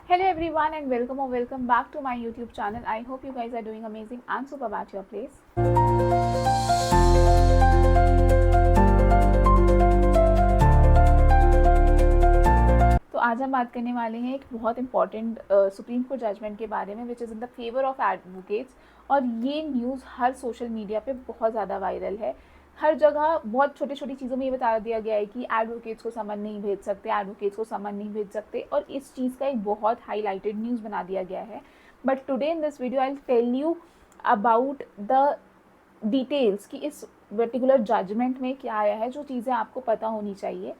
Hello everyone and welcome back to my YouTube channel. I hope you guys are doing amazing and superb at your place. तो आज हम बात करने वाले हैं एक बहुत इंपॉर्टेंट सुप्रीम कोर्ट जजमेंट के बारे में which is in the favour of advocates. और ये न्यूज़ हर सोशल मीडिया पे बहुत ज़्यादा वायरल है। हर जगह बहुत छोटी छोटी चीज़ों में ये बता दिया गया है कि एडवोकेट्स को समन नहीं भेज सकते, एडवोकेट्स को समन नहीं भेज सकते, और इस चीज़ का एक बहुत हाईलाइटेड न्यूज़ बना दिया गया है। But today in this video I will tell you about the details कि इस पर्टिकुलर जजमेंट में क्या आया है, जो चीज़ें आपको पता होनी चाहिए.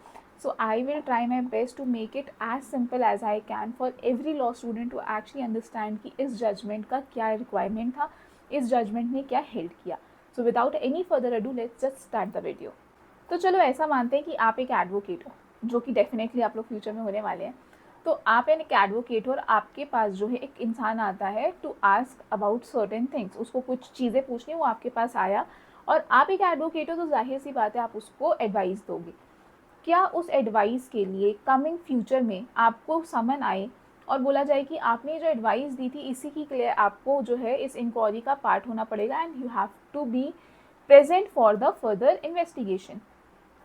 So I will try my best to make it as simple as I can for every law student to actually understand कि इस जजमेंट का क्या रिक्वायरमेंट था, इस जजमेंट ने क्या हेल्ड किया. So without any further ado, let's just start the video. तो चलो ऐसा मानते हैं कि आप एक एडवोकेट हो, जो कि डेफिनेटली आप लोग फ्यूचर में होने वाले हैं. तो आप एक एडवोकेट हो और आपके पास जो है एक इंसान आता है to ask about certain things. उसको कुछ चीज़ें पूछनी, वो आपके पास आया और आप एक एडवोकेट हो तो जाहिर सी बात है आप उसको एडवाइस दोगे. क्या उस एडवाइस के लिए कमिंग फ्यूचर में आपको समन आए और बोला जाए कि आपने जो एडवाइस दी थी इसी के लिए आपको जो है इस इंक्वायरी का पार्ट होना पड़ेगा and you have to be present for the further investigation.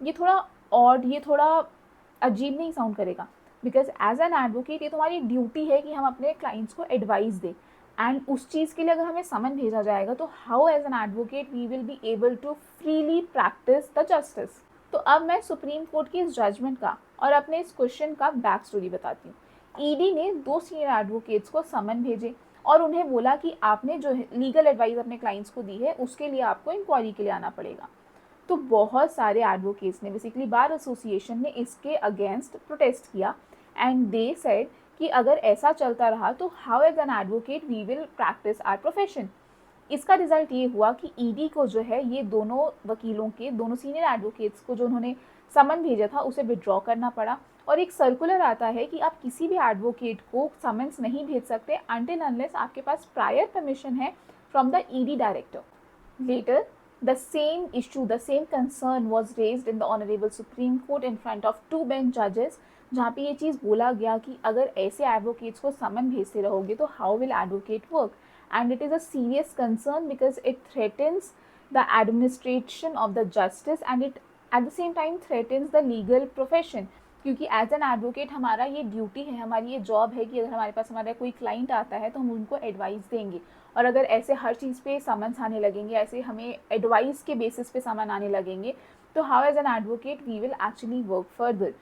ये थोड़ा ऑड, ये थोड़ा अजीब नहीं साउंड करेगा, बिकॉज एज एन एडवोकेट ये तुम्हारी ड्यूटी है कि हम अपने क्लाइंट्स को एडवाइस दें. एंड उस चीज़ के लिए अगर हमें समन भेजा जाएगा तो how as an advocate we will be able to freely practise the justice. तो अब मैं सुप्रीम कोर्ट की इस जजमेंट का और अपने इस क्वेश्चन का बैक स्टोरी बताती हूँ. ईडी ने 2 सीनियर एडवोकेट्स को समन भेजे और उन्हें बोला कि आपने जो लीगल एडवाइस अपने क्लाइंट्स को दी है उसके लिए आपको इंक्वायरी के लिए आना पड़ेगा. तो बहुत सारे एडवोकेट्स ने, बेसिकली बार एसोसिएशन ने इसके अगेंस्ट प्रोटेस्ट किया एंड दे सेड कि अगर ऐसा चलता रहा तो how as an advocate we will practise our profession. इसका रिजल्ट ये हुआ कि ईडी को जो है ये दोनों वकीलों के, दोनों सीनियर एडवोकेट्स को जो उन्होंने समन भेजा था उसे विड्रॉ करना पड़ा. और एक सर्कुलर आता है कि आप किसी भी एडवोकेट को समन्स नहीं भेज सकते अनटिल अनलेस आपके पास प्रायर परमिशन है from the ED director. Letter the same issue, the same concern was raised in the Honorable Supreme Court in front of 2 bench judges, जहाँ पे ये चीज़ बोला गया कि अगर ऐसे एडवोकेट्स को समन भेजते रहोगे तो how will advocate work. And it is a serious concern because it threatens the administration of the justice and it at the same time threatens the legal profession. क्योंकि एज एन एडवोकेट हमारा ये duty है, हमारी ये job है कि अगर हमारे पास हमारा कोई क्लाइंट आता है तो हम उनको एडवाइस देंगे. और अगर ऐसे हर चीज़ पे समन्स आने लगेंगे, ऐसे हमें एडवाइस के बेसिस पे समन आने लगेंगे, तो how as an advocate we will actually work further.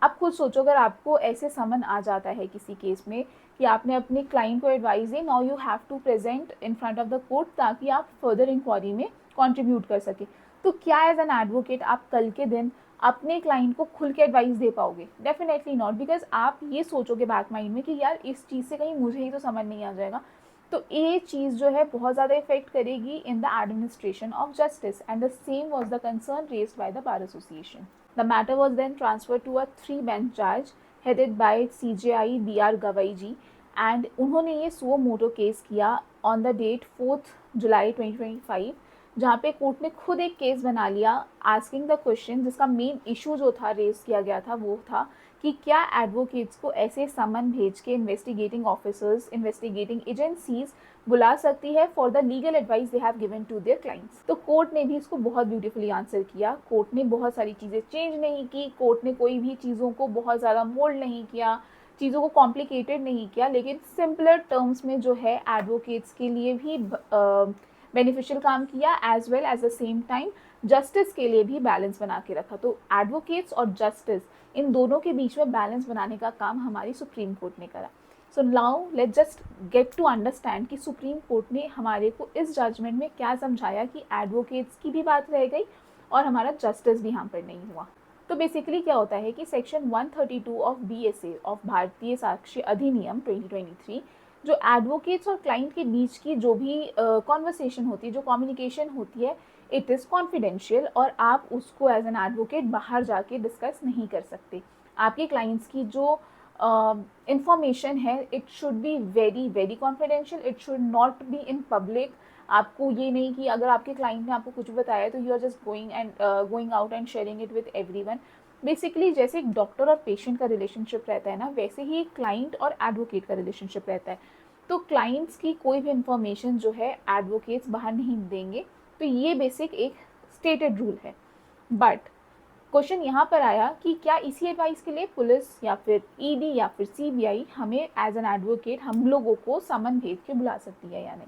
अब खुद सोचो, अगर आपको ऐसे समन आ जाता है किसी केस में कि आपने अपने क्लाइंट को एडवाइस दी, now you have to present in front of the court ताकि आप फर्दर इंक्वायरी में कंट्रीब्यूट कर सके. तो क्या एज एन एडवोकेट आप कल के दिन अपने क्लाइंट को खुल के एडवाइस दे पाओगे? डेफिनेटली नॉट, बिकॉज आप ये सोचोगे बैक माइंड में कि यार इस चीज़ से कहीं मुझे ही तो समझ नहीं आ जाएगा. तो ये चीज़ जो है बहुत ज़्यादा इफेक्ट करेगी in the administration of justice and the same was the concern raised by the bar association. The matter was then transferred to a 3-bench judge headed by CJI BR Gavai ji and उन्होंने ये suo moto case किया on the date 4th July 2025, जहाँ पे court ने खुद एक case बना लिया आस्किंग द क्वेश्चन, जिसका मेन इशू जो था रेज किया गया था वो था कि क्या एडवोकेट्स को ऐसे समन भेज के इन्वेस्टिगेटिंग ऑफिसर्स, इन्वेस्टिगेटिंग एजेंसीज बुला सकती है for the legal advice they have given to their clients. तो कोर्ट ने भी इसको बहुत ब्यूटीफुली आंसर किया. कोर्ट ने बहुत सारी चीज़ें चेंज नहीं की, कोर्ट ने कोई भी चीज़ों को बहुत ज़्यादा मोल्ड नहीं किया, चीज़ों को कॉम्प्लिकेटेड नहीं किया, लेकिन सिंपलर टर्म्स में जो है एडवोकेट्स के लिए भी बेनिफिशियल काम किया as well as the same time justice के लिए भी बैलेंस बना के रखा. तो एडवोकेट्स और जस्टिस इन दोनों के बीच में बैलेंस बनाने का काम हमारी सुप्रीम कोर्ट ने करा. So now let just get to understand कि सुप्रीम कोर्ट ने हमारे को इस जजमेंट में क्या समझाया कि एडवोकेट्स की भी बात रह गई और हमारा जस्टिस भी यहाँ पर नहीं हुआ. तो बेसिकली क्या होता है कि सेक्शन 132 ऑफ BSA ऑफ भारतीय साक्ष्य अधिनियम 2023 जो एडवोकेट्स और क्लाइंट के बीच की जो भी कॉन्वर्सेशन होती है, जो कम्युनिकेशन होती है, इट इज़ कॉन्फिडेंशियल और आप उसको एज एन एडवोकेट बाहर जाके डिस्कस नहीं कर सकते. आपके क्लाइंट्स की जो इंफॉर्मेशन है it should be very very confidential, it should not be in public. आपको ये नहीं कि अगर आपके क्लाइंट ने आपको कुछ बताया तो you are just going out and sharing it with everyone. Basically जैसे एक डॉक्टर और पेशेंट का रिलेशनशिप रहता है ना, वैसे ही एक क्लाइंट और एडवोकेट का रिलेशनशिप रहता है। तो क्लाइंट्स की कोई भी इंफॉर्मेशन जो है एडवोकेट्स बाहर नहीं देंगे, तो ये बेसिक एक स्टेटेड रूल है। बट क्वेश्चन यहाँ पर आया कि क्या इसी एडवाइस के लिए पुलिस या फिर ईडी या फिर सीबीआई हमें एज एन एडवोकेट हम लोगों को समन भेज के बुला सकती है या नहीं।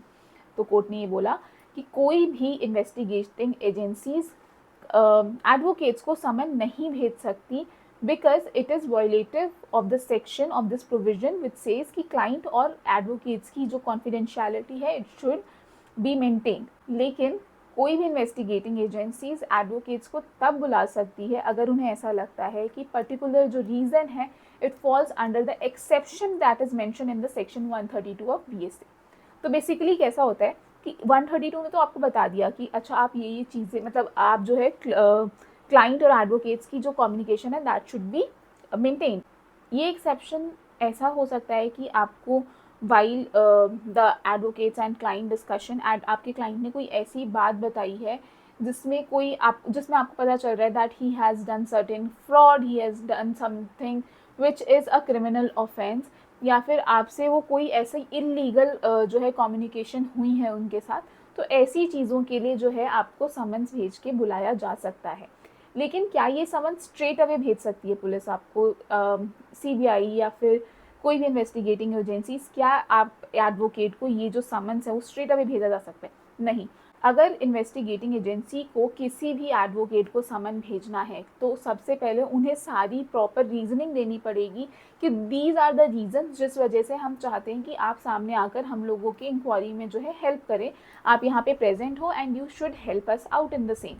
तो कोर्ट ने ये बोला कि कोई भी इन्वेस्टिगेटिंग एजेंसीज एडवोकेट्स को समन नहीं भेज सकती, because it is violative of the section of this provision which says कि क्लाइंट और एडवोकेट्स की जो कॉन्फिडेंशियलिटी है इट शुड बी मेंटेन। लेकिन कोई भी इन्वेस्टिगेटिंग एजेंसीज एडवोकेट्स को तब बुला सकती है अगर उन्हें ऐसा लगता है कि पर्टिकुलर जो रीज़न है it falls under the exception that is mention in the section 132 of BSc. तो बेसिकली कैसा होता है कि 132 में तो आपको बता दिया कि अच्छा आप ये चीज़ें, मतलब आप जो है क्लाइंट और एडवोकेट्स की जो कम्युनिकेशन है दैट शुड बी मेंटेन। ये एक्सेप्शन ऐसा हो सकता है कि आपको while the advocates and client discussion आपके क्लाइंट ने कोई ऐसी बात बताई है जिसमें जिसमें आपको पता चल रहा है that he has done certain fraud, he has done something which is a criminal offence, या फिर आपसे वो कोई ऐसे इलीगल जो है कम्युनिकेशन हुई है उनके साथ। तो ऐसी चीज़ों के लिए जो है आपको समन्स भेज के बुलाया जा सकता है। लेकिन क्या ये समन्स स्ट्रेट अवे भेज सकती है पुलिस आपको, सीबीआई या फिर कोई भी इन्वेस्टिगेटिंग एजेंसीज, क्या आप एडवोकेट को ये जो समन्स है वो स्ट्रेट अवे भेजा जा सकता है? नहीं। अगर इन्वेस्टिगेटिंग एजेंसी को किसी भी एडवोकेट को समन भेजना है तो सबसे पहले उन्हें सारी प्रॉपर रीजनिंग देनी पड़ेगी कि दीज आर द रीजन जिस वजह से हम चाहते हैं कि आप सामने आकर हम लोगों की इंक्वायरी में जो है हेल्प करें, आप यहाँ पे प्रेजेंट हो and you should help us out in the same.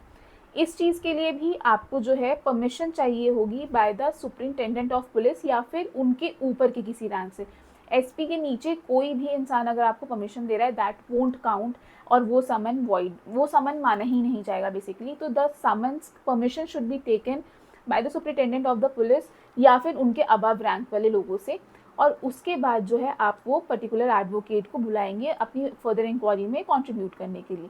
इस चीज़ के लिए भी आपको जो है परमिशन चाहिए होगी by the superintendent of police या फिर उनके ऊपर के किसी रैंक से। एसपी के नीचे कोई भी इंसान अगर आपको परमिशन दे रहा है दैट वोंट काउंट, और वो समन वॉइड, वो समन माना ही नहीं जाएगा बेसिकली। तो the summons permission should be taken by the superintendent of the police या फिर उनके अबव रैंक वाले लोगों से, और उसके बाद जो है आप वो पर्टिकुलर एडवोकेट को बुलाएंगे अपनी फर्दर इंक्वायरी में कंट्रीब्यूट करने के लिए।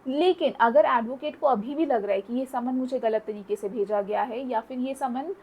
लेकिन अगर एडवोकेट को अभी भी लग रहा है कि ये समन मुझे गलत तरीके से भेजा गया है या फिर ये समन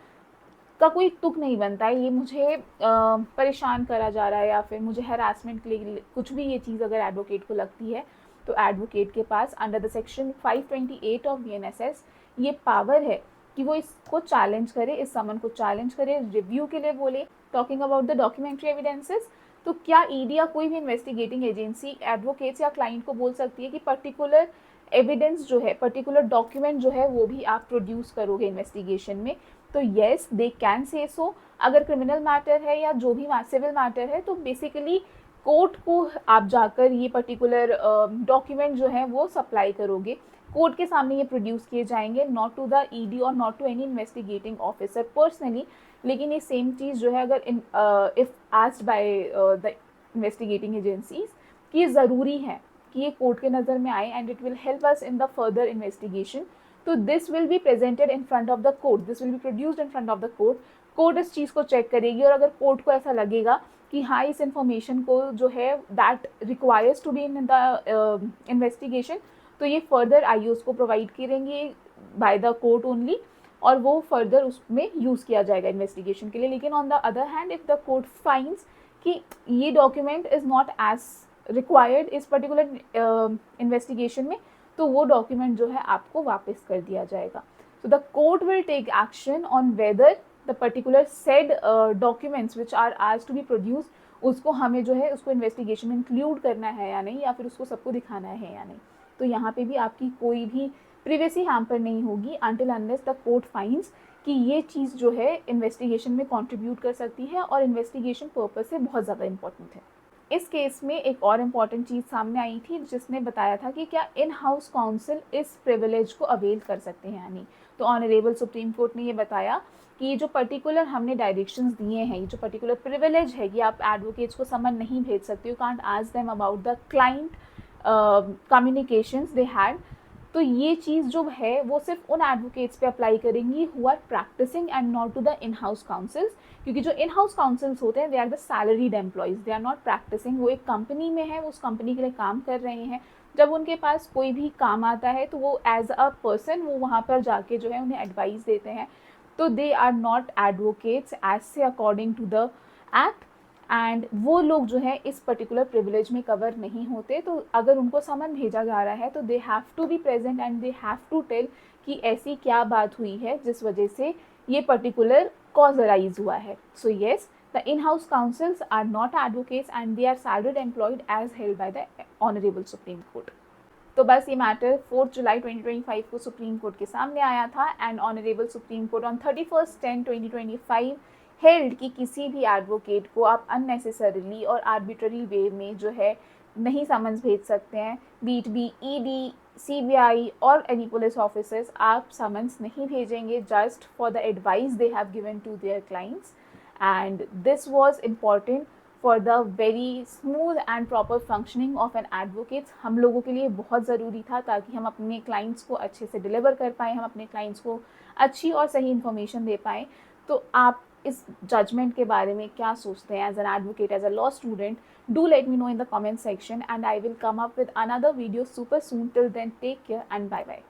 का कोई तुक नहीं बनता है, ये मुझे परेशान करा जा रहा है या फिर मुझे हैरासमेंट के लिए कुछ भी ये चीज़ अगर एडवोकेट को लगती है, तो एडवोकेट के पास under the section 528 of BNSS ये पावर है कि वो इसको चैलेंज करे, इस समन को चैलेंज करे, रिव्यू के लिए बोले। Talking about the documentary evidences, तो क्या ईडी या कोई भी इन्वेस्टिगेटिंग एजेंसी एडवोकेट्स या क्लाइंट को बोल सकती है कि पर्टिकुलर एविडेंस जो है, पर्टिकुलर डॉक्यूमेंट जो है वो भी आप प्रोड्यूस करोगे इन्वेस्टिगेशन में? तो येस दे कैन से सो। अगर क्रिमिनल मैटर है या जो भी सिविल मैटर है तो बेसिकली कोर्ट को आप जाकर ये पर्टिकुलर डॉक्यूमेंट जो है वो सप्लाई करोगे, कोर्ट के सामने ये प्रोड्यूस किए जाएंगे, नॉट टू द ईडी और not to any investigating officer personally. लेकिन ये सेम चीज़ जो है अगर if asked by the investigating agencies कि ये ज़रूरी है कि ये कोर्ट के नज़र में आए and it will help us in the further investigation, तो this will be presented in front of the court, this will be produced in front of the court. Court इस चीज़ को चेक करेगी और अगर कोर्ट को ऐसा लगेगा कि हाँ इस इंफॉर्मेशन को जो है that requires to be in the investigation, तो ये फर्दर आईओस को प्रोवाइड करेंगे बाय द कोर्ट ओनली, और वो फर्दर उसमें यूज़ किया जाएगा इन्वेस्टिगेशन के लिए। लेकिन on the other hand if the court finds कि ये document is not as required इस पर्टिकुलर इन्वेस्टिगेशन में, तो वो डॉक्यूमेंट जो है आपको वापस कर दिया जाएगा। So the court will take action on whether the particular said documents which are as to be produce, उसको हमें जो है उसको इन्वेस्टिगेशन में इंक्लूड करना है या नहीं, या फिर उसको सबको दिखाना है या नहीं। तो यहाँ पे भी आपकी कोई भी प्रिवेसी हैम्पर नहीं होगी until unless the court finds कि ये चीज़ जो है इन्वेस्टिगेशन में कंट्रीब्यूट कर सकती है और इन्वेस्टिगेशन पर्पस से बहुत ज़्यादा इंपॉर्टेंट है। इस केस में एक और इम्पॉर्टेंट चीज़ सामने आई थी जिसने बताया था कि क्या इन हाउस काउंसिल इस प्रिविलेज को अवेल कर सकते हैं या नहीं। तो ऑनरेबल सुप्रीम कोर्ट ने ये बताया कि ये जो पर्टिकुलर हमने डायरेक्शंस दिए हैं, ये जो पर्टिकुलर प्रिविलेज है कि आप एडवोकेट्स को समन नहीं भेज सकते, you can't ask them about the client communications they had, तो ये चीज़ जो है वो सिर्फ उन एडवोकेट्स पे अप्लाई करेंगी who are practising and not to the in house counsels, क्योंकि जो इन हाउस काउंसिल्स होते हैं they are the salaried employees, they are not practising, वो एक कंपनी में है, वो उस कंपनी के लिए काम कर रहे हैं। जब उनके पास कोई भी काम आता है तो वो एज अ पर्सन वो वहाँ पर जाके जो है उन्हें एडवाइस देते हैं, तो they are not advocates as से according to the act, and वो लोग जो है इस पर्टिकुलर प्रिविलेज में कवर नहीं होते। तो अगर उनको समन भेजा जा रहा है तो they have to be present and they have to tell कि ऐसी क्या बात हुई है जिस वजह से ये पर्टिकुलर कॉज अराइज हुआ है। So yes, the in house counsels are not advocates and they are salaried employed as held by the honourable Supreme Court. तो बस ये मैटर 4 जुलाई 2025 को सुप्रीम कोर्ट के सामने आया था, and honourable Supreme court on 31/10/2025 held कि किसी भी एडवोकेट को आप अननेसेसरीली और आर्बिट्ररी वे में जो है नहीं समन्स भेज सकते हैं। बीट बी ईडी, सीबीआई और एनी पुलिस ऑफिसर्स, आप समन्स नहीं भेजेंगे just for the advice they have given to their clients, and this was important for the very smooth and proper functioning of an advocates. हम लोगों के लिए बहुत ज़रूरी था ताकि हम अपने क्लाइंट्स को अच्छे से डिलीवर कर पाएँ, हम अपने क्लाइंट्स को अच्छी और सही इन्फॉर्मेशन दे पाएँ। तो आप इस जजमेंट के बारे में क्या सोचते हैं as an advocate, as a law student? Do let me know in the comment section, and I will come up with another video super soon. Till then, take care and bye bye.